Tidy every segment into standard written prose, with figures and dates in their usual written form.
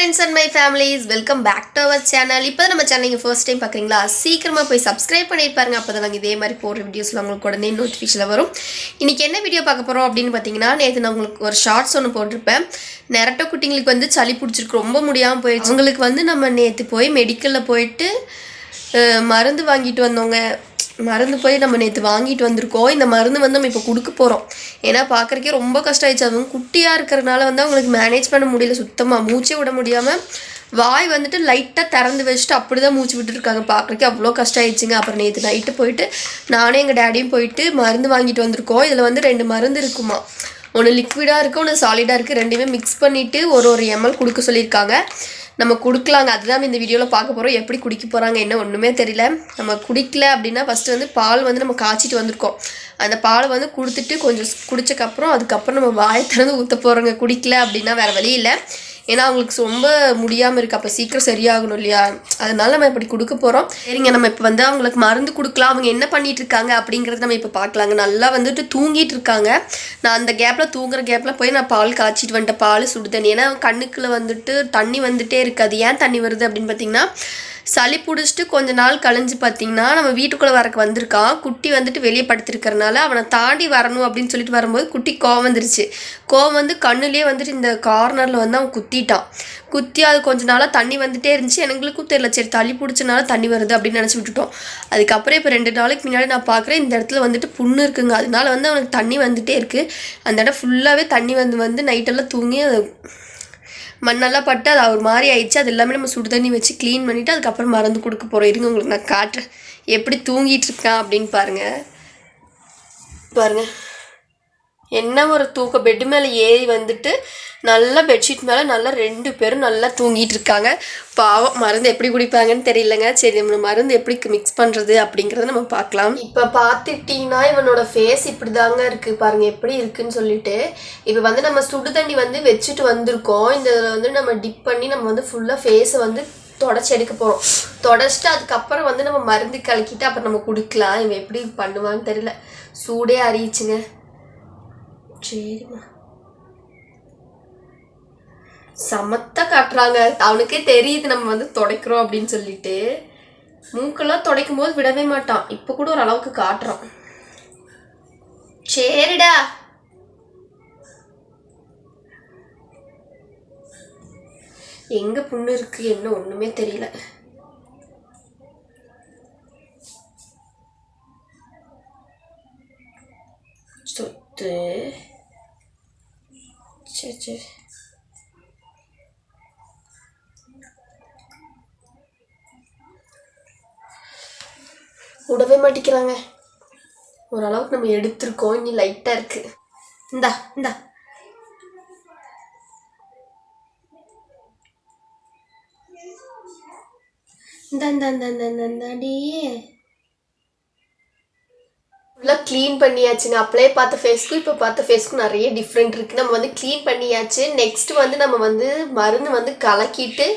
friends and my families, welcome back to our channel. இப்போ நம்ம சேனலுக்கு ஃபர்ஸ்ட் டைம் பார்க்குறீங்களா, சீக்கிரமா போய் சப்ஸ்கிரைப் பண்ணிட்டு பாருங்க. அப்பதான் நாங்கள் இதே மாதிரி போடுற வீடியோஸ்ல உங்களுக்கு உடனே நோட்டிஃபிகேஷன் வரும். இன்னைக்கு என்ன வீடியோ பார்க்க போறோம் அப்படின்னு பார்த்தீங்கன்னா, நேற்று நான் உங்களுக்கு ஒரு ஷார்ட்ஸ் ஒன்று போட்டிருப்பேன். நெரட்ட குட்டிங்களுக்கு வந்து சளி பிடிச்சிருக்கு, ரொம்ப முடியாமல் போயிடுச்சு. உங்களுக்கு வந்து நம்ம நேற்று போய் மெடிக்கலில் போயிட்டு மருந்து வாங்கிட்டு வந்தோங்க. மருந்து போய் நம்ம நேற்று வாங்கிட்டு வந்திருக்கோம். இந்த மருந்து வந்து நம்ம இப்போ கொடுக்க போகிறோம். ஏன்னா பார்க்குறக்கே ரொம்ப கஷ்டம் ஆயிடுச்சு. அதுவும் குட்டியாக இருக்கிறனால வந்து அவங்களுக்கு மேனேஜ் பண்ண முடியல, சுத்தமாக மூச்சே விட முடியாமல் வாய் வந்துட்டு லைட்டாக திறந்து வச்சுட்டு அப்படி தான் மூச்சு விட்டுருக்காங்க. பார்க்குறக்கே அவ்வளோ கஷ்டம் ஆயிடுச்சுங்க. அப்புறம் நேற்று நைட்டு போயிட்டு நானும் எங்கள் டேடியும் போயிட்டு மருந்து வாங்கிட்டு வந்திருக்கோம். இதில் வந்து 2 மருந்து இருக்குமா, ஒன்று லிக்விடாக இருக்குது, ஒன்று சாலிடாக இருக்குது. ரெண்டுமே மிக்ஸ் பண்ணிவிட்டு ஒரு எம்எல் கொடுக்க சொல்லியிருக்காங்க. நம்ம கொடுக்கலாங்க. அதுதான் இந்த வீடியோவில் பார்க்க போகிறோம். எப்படி குடிக்க போகிறாங்க என்ன ஒன்றுமே தெரியல. நம்ம குடிக்கல அப்படின்னா ஃபஸ்ட்டு வந்து பால் வந்து நம்ம காய்ச்சிட்டு வந்திருக்கோம். அந்த பால் வந்து கொடுத்துட்டு கொஞ்சம் குடிச்சக்கப்புறம் அதுக்கப்புறம் நம்ம வாயை திறந்து ஊற்ற போகிறோங்க. குடிக்கல அப்படின்னா வேறு வழி இல்லை. ஏன்னா அவங்களுக்கு ரொம்ப முடியாமல் இருக்குது. அப்போ சீக்கிரம் சரியாகணும் இல்லையா, அதனால நம்ம இப்படி கொடுக்க போகிறோம். சரிங்க, நம்ம இப்போ வந்து அவங்களுக்கு மருந்து கொடுக்கலாம். அவங்க என்ன பண்ணிகிட்டு இருக்காங்க அப்படிங்கிறத நம்ம இப்போ பார்க்கலாங்க. நல்லா வந்துட்டு தூங்கிட்டு இருக்காங்க. நான் அந்த கேப்பில் தூங்குற கேப்பில் போய் நான் பால் காய்ச்சிட்டு வந்துட்டேன். பால் சுடு தண்ணி. ஏன்னா கண்ணுக்குள்ளே வந்துட்டு தண்ணி வந்துட்டே இருக்காது. ஏன் தண்ணி வருது அப்படின்னு பார்த்தீங்கன்னா, சளி பிடிச்சிட்டு கொஞ்ச நாள் கழிஞ்சு பார்த்தீங்கன்னா நம்ம வீட்டுக்குள்ளே வரக்கு வந்திருக்கான். குட்டி வந்துட்டு வெளியே படுத்திருக்கிறனால அவனை தாண்டி வரணும் அப்படின்னு சொல்லிட்டு வரும்போது குட்டி கோவம் வந்துருச்சு. கோவம் வந்து கண்ணுலேயே வந்துட்டு இந்த கார்னரில் வந்து அவன் குத்தி அது கொஞ்ச நாளாக தண்ணி வந்துட்டே இருந்துச்சு. எங்களுக்கும் தெரியல, சரி தள்ளி பிடிச்சனால தண்ணி வருது அப்படின்னு நினச்சி விட்டுட்டோம். அதுக்கப்புறம் இப்போ 2 நாளைக்கு முன்னாடி நான் பார்க்குறேன், இந்த இடத்துல வந்துட்டு புண்ணு இருக்குங்க. அதனால வந்து அவனுக்கு தண்ணி வந்துட்டே இருக்குது. அந்த இடம் ஃபுல்லாகவே தண்ணி வந்து நைட்டெல்லாம் தூங்கி மண்ணெல்லாம் பட்டு அது ஒரு மாதிரி ஆயிடுச்சு. அது எல்லாமே நம்ம சுடு தண்ணி வச்சு க்ளீன் பண்ணிவிட்டு அதுக்கப்புறம் மருந்து கொடுக்க போகிறோம். இருங்க உங்களுக்கு நான் காட்டுறேன் எப்படி தூங்கிட்டு இருக்கான் அப்படின்னு பாருங்கள். என்ன ஒரு தூக்கம். பெட்டு மேலே ஏறி வந்துட்டு நல்லா பெட்ஷீட் மேலே நல்லா 2 பேரும் நல்லா தூங்கிட்டு இருக்காங்க. பாவம், மருந்து எப்படி குடிப்பாங்கன்னு தெரியலங்க. சரி, நம்ம மருந்து எப்படி மிக்ஸ் பண்ணுறது அப்படிங்கிறத நம்ம பார்க்கலாம். இப்போ பார்த்துட்டிங்கன்னா இவனோட ஃபேஸ் இப்படி தாங்க இருக்குது. பாருங்கள் எப்படி இருக்குன்னு சொல்லிட்டு. இப்போ வந்து நம்ம சுடு தண்ணி வந்து வச்சுட்டு வந்திருக்கோம். இந்த இதில் வந்து நம்ம டிப் பண்ணி நம்ம வந்து ஃபுல்லாக ஃபேஸை வந்து தொடச்சி எடுக்க போகிறோம். தொடச்சிட்டு அதுக்கப்புறம் வந்து நம்ம மருந்து கலக்கிட்டு அப்புறம் நம்ம குடிக்கலாம். இவன் எப்படி பண்ணுவான்னு தெரியல. சூடே அறியிச்சுங்க. சரிம்மா, சமத்தா காட்டுறாங்க. அவனுக்கே தெரியுது நம்ம வந்து துடைக்கிறோம் அப்படின்னு சொல்லிட்டு. மூக்கெல்லாம் துடைக்கும் போது விடவே மாட்டான். இப்போ கூட ஒரு அளவுக்கு காட்டுறான். சரிடா, எங்க புண்ணு இருக்கு என்ன ஒண்ணுமே தெரியல. சொத்து சரி விடவே மாட்டேங்கிறாங்க. ஓரளவுக்கு நம்ம எடுத்திருக்கோம், இனி லைட்டா இருக்கு. இந்தா இந்தா இந்தாடி ஃபுல்லாக க்ளீன் பண்ணியாச்சுங்க. அப்படியே பார்த்த ஃபேஸ்க்கும் இப்போ பார்த்த ஃபேஸ்க்கும் நிறைய டிஃப்ரெண்ட் இருக்குது. நம்ம வந்து க்ளீன் பண்ணியாச்சு. நெக்ஸ்ட் வந்து நம்ம வந்து மருந்து வந்து கலக்கிட்டு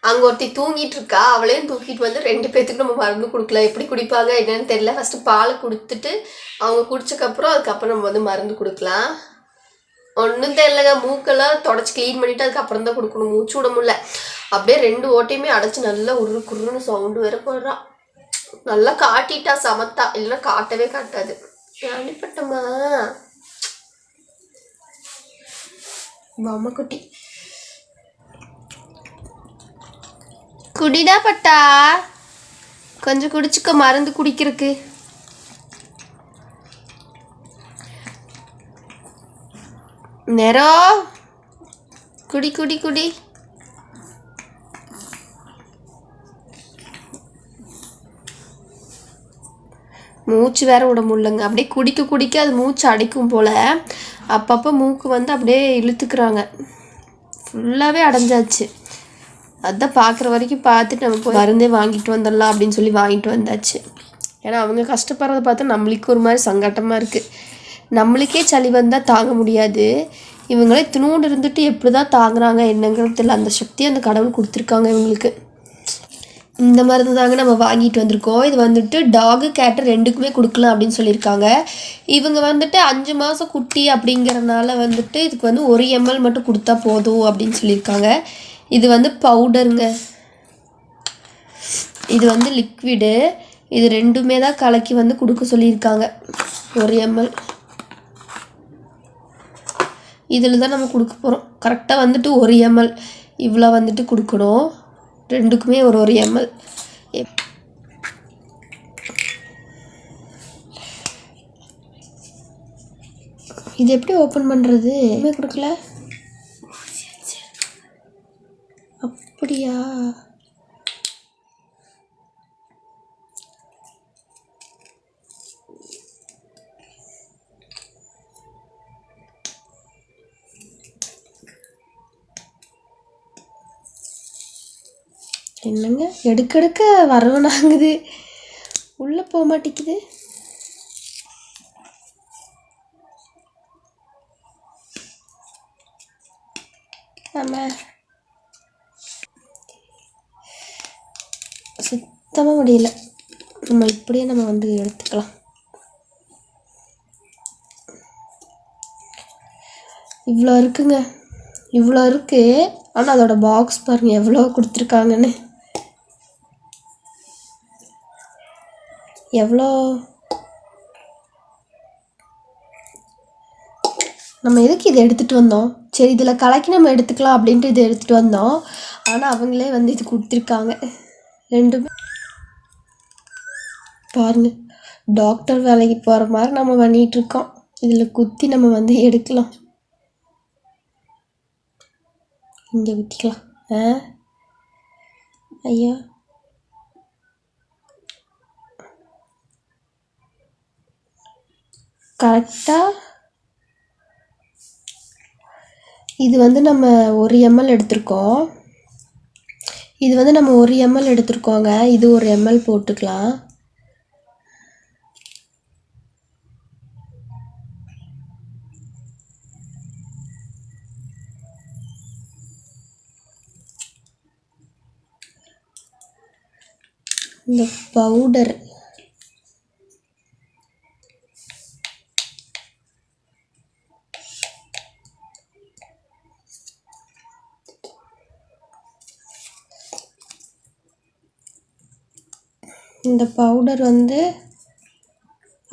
அங்கே ஒருத்தி தூங்கிட்டு இருக்கா, அவளையும் தூக்கிட்டு வந்து 2 பேர்த்துக்கு நம்ம மருந்து கொடுக்கலாம். எப்படி குடிப்பாங்க என்னன்னு தெரியல. ஃபஸ்ட்டு பாலை கொடுத்துட்டு அவங்க குடிச்சக்கப்புறம் அதுக்கப்புறம் நம்ம வந்து மருந்து கொடுக்கலாம். ஒன்றும் தெரியலங்க. மூக்கெல்லாம் தொடச்சி க்ளீன் பண்ணிவிட்டு அதுக்கப்புறம் தான் கொடுக்கணும். மூச்சு விட முடியல. அப்படியே 2 ஓட்டையுமே அடைச்சி நல்லா குருன்னு சவுண்டு வேற போடுறான். நல்லா காட்டிட்டா சமத்தா, இல்லைன்னா காட்டவே காட்டாது. அனுப்பட்டமா பொம்மை குட்டி. குடிடா பட்டா, கொஞ்சம் குடிச்சுக்க மருந்து குடிக்கிறதுக்கு. நேரம் குடி குடி குடி. மூச்சு வேற விட முடியலங்க. அப்படியே குடிக்க அது மூச்சு அடைக்கும் போல். அப்பப்போ மூக்கு வந்து அப்படியே இழுத்துக்கிறாங்க. ஃபுல்லாகவே அடைஞ்சாச்சு. அதான் பார்க்குற வரைக்கும் பார்த்துட்டு நம்ம போய் மருந்தே வாங்கிட்டு வந்துடலாம் அப்படின்னு சொல்லி வாங்கிட்டு வந்தாச்சு. ஏன்னா அவங்க கஷ்டப்படுறத பார்த்தா நம்மளுக்கு ஒரு மாதிரி சங்கட்டமாக இருக்குது. நம்மளுக்கே சளி வந்தால் தாங்க முடியாது. இவங்களே தினூண்டு இருந்துட்டு எப்படி தான் தாங்குறாங்க என்னங்கிறது தெரியல. அந்த சக்தியை அந்த கடவுள் கொடுத்துருக்காங்க இவங்களுக்கு. இந்த மருந்து தாங்க நம்ம வாங்கிட்டு வந்திருக்கோம். இது வந்துட்டு டாகு கேட்டு 2க்குமே கொடுக்கலாம் அப்படின்னு சொல்லியிருக்காங்க. இவங்க வந்துட்டு 5 மாதம் குட்டி அப்படிங்கிறனால வந்துட்டு இதுக்கு வந்து 1 ml மட்டும் கொடுத்தா போதும் அப்படின்னு சொல்லியிருக்காங்க. இது வந்து பவுடருங்க, இது வந்து லிக்விடு. இது ரெண்டுமே தான் கலக்கி வந்து கொடுக்க சொல்லியிருக்காங்க. 1 ml இதில் தான் நம்ம கொடுக்க போகிறோம். கரெக்டாக வந்துட்டு 1 ml இவ்வளோ வந்துட்டு கொடுக்கணும். ரெண்டுக்குமே 1 ml. இது எப்படி ஓப்பன் பண்ணுறது? எதுவுமே கொடுக்கல. அப்படியா? என்னங்க எடுக்க வரவனாங்குது, உள்ளே போக மாட்டேங்குது. ஆமாம், சுத்தமாக முடியல. நம்ம இப்படியே நம்ம வந்து எடுத்துக்கலாம். இவ்வளோ இருக்குங்க, இவ்வளோ இருக்குது. ஆனால் அதோட பாக்ஸ் பாருங்கள் எவ்வளோ கொடுத்துருக்காங்கன்னு. எவ்வளோ நம்ம எதுக்கு இதை எடுத்துகிட்டு வந்தோம்? சரி, இதில் கலக்கி நம்ம எடுத்துக்கலாம் அப்படின்ட்டு இதை எடுத்துகிட்டு வந்தோம். ஆனால் அவங்களே வந்து இது கொடுத்துருக்காங்க. ரெண்டுமே பாருங்கள், டாக்டர் வேலைக்கு போகிற மாதிரி நம்ம பண்ணிகிட்ருக்கோம். இதில் குத்தி நம்ம வந்து எடுக்கலாம். இங்கே குத்திக்கலாம். ஐயா, கரெக்டாக இது வந்து நம்ம 1 ml எடுத்திருக்கோம். இது வந்து நம்ம 1 ml எடுத்திருக்கோங்க. இது 1 ml போட்டுக்கலாம். இந்த பவுடர் இந்த பவுடர் வந்து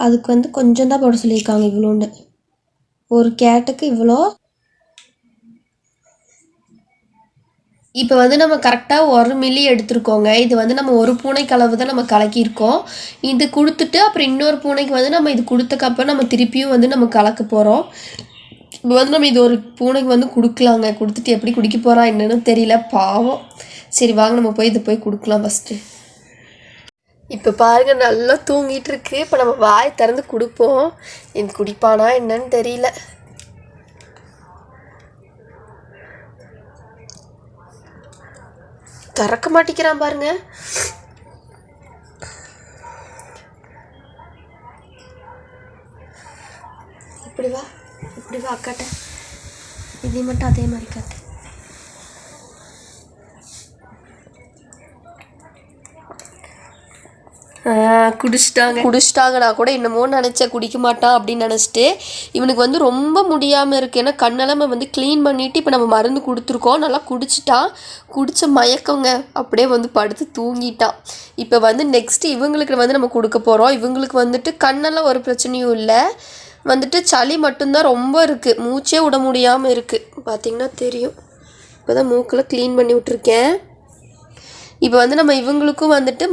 அதுக்கு வந்து கொஞ்சம் தான் போட சொல்லியிருக்காங்க. இவ்வளோண்டு ஒரு கேட்டுக்கு இவ்வளோ. இப்போ வந்து நம்ம கரெக்டாக 1 மில்லி எடுத்துருக்கோங்க. இது வந்து நம்ம 1 பூனைக்கு அளவு தான் நம்ம கலக்கியிருக்கோம். இது கொடுத்துட்டு அப்புறம் இன்னொரு பூனைக்கு வந்து நம்ம இது கொடுத்தக்கப்புறம் நம்ம திருப்பியும் வந்து நம்ம கலக்க போகிறோம். இப்போ வந்து நம்ம இது ஒரு பூனைக்கு வந்து கொடுக்கலாங்க. கொடுத்துட்டு எப்படி குடிக்க போகிறா என்னன்னு தெரியல, பாவம். சரி வாங்க நம்ம போய் இதை போய் கொடுக்கலாம் ஃபஸ்ட்டு. இப்போ பாருங்கள், நல்லா தூங்கிட்டு இருக்கு. இப்போ நம்ம வாய் திறந்து கொடுப்போம். இது குடிப்பானா என்னன்னு தெரியல. திறக்க மாட்டேங்கிறான் பாருங்க. இப்படி வா, இப்படி வா அக்காட்ட. இதே மட்டும் அதே மாதிரி காட்டு. குடிச்சிட்டாங்கடா கூட என்னமோ நினச்சேன், குடிக்க மாட்டான் அப்படின்னு நினச்சிட்டு. இவனுக்கு வந்து ரொம்ப முடியாமல் இருக்குது. ஏன்னா கண்ணெல்லாம் வந்து க்ளீன் பண்ணிவிட்டு இப்போ நம்ம மருந்து கொடுத்துருக்கோம். நல்லா குடிச்சிட்டான். குடித்த மயக்கங்க, அப்படியே வந்து படுத்து தூங்கிட்டான். இப்போ வந்து நெக்ஸ்ட்டு இவங்களுக்கு வந்து நம்ம கொடுக்க போகிறோம். இவங்களுக்கு வந்துட்டு கண்ணெல்லாம் ஒரு பிரச்சனையும் இல்லை, வந்துட்டு சளி மட்டும்தான் ரொம்ப இருக்குது. மூச்சே விட முடியாமல் இருக்குது. பார்த்திங்கன்னா தெரியும். இப்போ தான் மூக்கில் க்ளீன் பண்ணி விட்ருக்கேன். இப்போ வந்து நம்ம இவங்களுக்கும் வந்துட்டு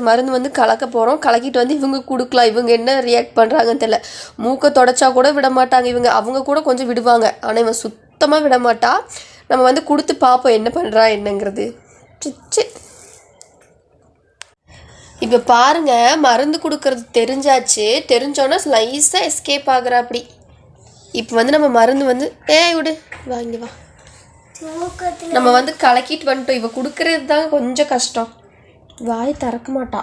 மருந்து வந்து கலக்க போகிறோம். கலக்கிட்டு வந்து இவங்க கொடுக்கலாம். இவங்க என்ன ரியாக்ட் பண்ணுறாங்கன்னு தெரியல. மூக்கை தொடச்சா கூட விட மாட்டாங்க இவங்க. அவங்க கூட கொஞ்சம் விடுவாங்க, ஆனால் இவன் சுத்தமாக விட மாட்டா. நம்ம வந்து கொடுத்து பார்ப்போம் என்ன பண்ணுறா என்னங்கிறது. சிச்சு, இப்போ பாருங்கள், மருந்து கொடுக்கறது தெரிஞ்சாச்சு. தெரிஞ்சோன்னா ஸ்லைஸாக எஸ்கேப் ஆகுறா அப்படி. இப்போ வந்து நம்ம மருந்து வந்து விடு, வாங்கி வா. நம்ம வந்து கலக்கிட்டு வந்துட்டோம். இவ கொடுக்கறது தான் கொஞ்சம் கஷ்டம். வாய் திறக்க மாட்டா.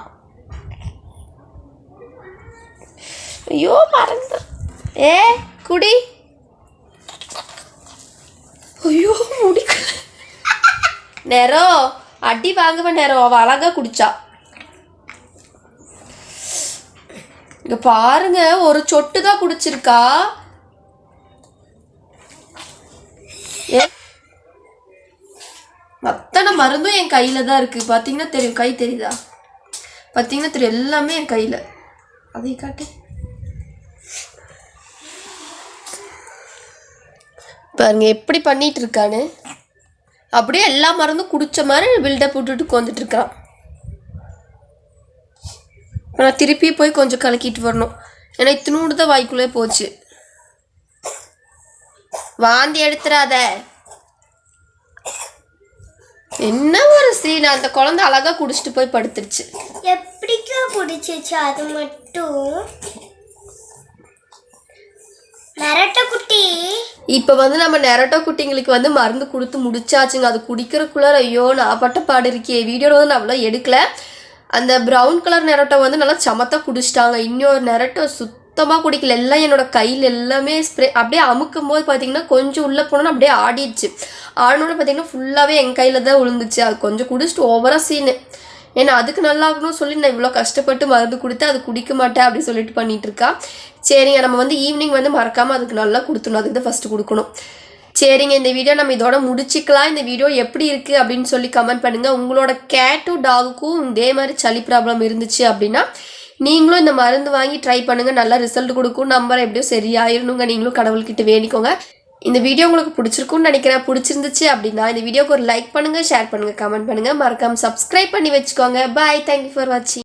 ஐயோ மறந்து. குடி. ஐயோ முடிக்க நேரம் அடி வாங்குவேன் நேரம். அவள் அழகா குடிச்சா. இங்க பாருங்க, ஒரு சொட்டு தான் குடிச்சிருக்கா. தேவையான மருந்தும் என் கையில் தான் இருக்குது. பார்த்தீங்கன்னா தெரியும், கை தெரியுதா? பார்த்தீங்கன்னா தெரியும், எல்லாமே என் கையில். அதை காட்டு பாருங்க எப்படி பண்ணிட்டு இருக்கான்னு. அப்படியே எல்லா மருந்தும் குடிச்ச மாதிரி பில்டப் விட்டுட்டு உட்காந்துட்டு இருக்கான். நான் திருப்பி போய் கொஞ்சம் கலக்கிட்டு வரணும். ஏன்னா இத்தினூண்டு தான் வாய்க்குள்ளே போச்சு. வாந்தி எடுத்துறாத. என்ன ஒரு சீன். அந்த குழந்தை அழகா குடிச்சிட்டு போய் படுத்துருச்சு. எப்படிக்கா குடிச்சிச்சு? அது மட்டும் நரட்ட குட்டி. இப்போ வந்து நம்ம நெரட்டோ குட்டிங்களுக்கு வந்து மருந்து கொடுத்து முடிச்சாச்சுங்க. அது குடிக்கிறதுக்குள்ள ஐயோ நான் பட்ட பாடு இருக்கே. வீடியோவில் வந்து நான் அவ்வளோ எடுக்கல. அந்த ப்ரௌன் கலர் நெரட்டோ வந்து நல்லா சமத்தா குடிச்சிட்டாங்க. இன்னொரு நெரட்டோ சுத்தமாக குடிக்கல. எல்லாம் என்னோட கையில் எல்லாமே ஸ்ப்ரே அப்படியே அமுக்கும் போது பார்த்தீங்கன்னா கொஞ்சம் உள்ளே போனோன்னு அப்படியே ஆடிடுச்சு. ஆடினோன்னு பார்த்தீங்கன்னா ஃபுல்லாகவே என் கையில் தான் விழுந்துச்சு. அது கொஞ்சம் குடிச்சிட்டு ஓவராக சீனு. ஏன்னா அதுக்கு நல்லாகணும்னு சொல்லி நான் இவ்வளோ கஷ்டப்பட்டு மருந்து கொடுத்து அது குடிக்க மாட்டேன் அப்படி சொல்லிட்டு பண்ணிட்டு இருக்கா. சரிங்க, நம்ம வந்து ஈவினிங் வந்து மறக்காமல் அதுக்கு நல்லா கொடுத்துணும். அதுக்கு தான் ஃபஸ்ட்டு கொடுக்கணும். சரிங்க, இந்த வீடியோ நம்ம இதோட முடிச்சிக்கலாம். இந்த வீடியோ எப்படி இருக்குது அப்படின்னு சொல்லி கமெண்ட் பண்ணுங்கள். உங்களோட கேட்டும் டாகுக்கும் இதே மாதிரி சளி ப்ராப்ளம் இருந்துச்சு அப்படின்னா நீங்களும் இந்த மருந்து வாங்கி ட்ரை பண்ணுங்கள். நல்லா ரிசல்ட் கொடுக்கும். நம்பர் எப்படியோ சரியாயிருணுங்க. நீங்களும் கடவுள்கிட்ட வேண்டிக்கோங்க. இந்த வீடியோ உங்களுக்கு பிடிச்சிருக்குன்னு நினைக்கிறேன். பிடிச்சிருந்துச்சு அப்படின்னா இந்த வீடியோக்கு ஒரு லைக் பண்ணுங்கள், ஷேர் பண்ணுங்கள், கமெண்ட் பண்ணுங்கள். மறக்காமல் சப்ஸ்கிரைப் பண்ணி வச்சுக்கோங்க. பாய். தேங்க்யூ ஃபார் வாட்சிங்.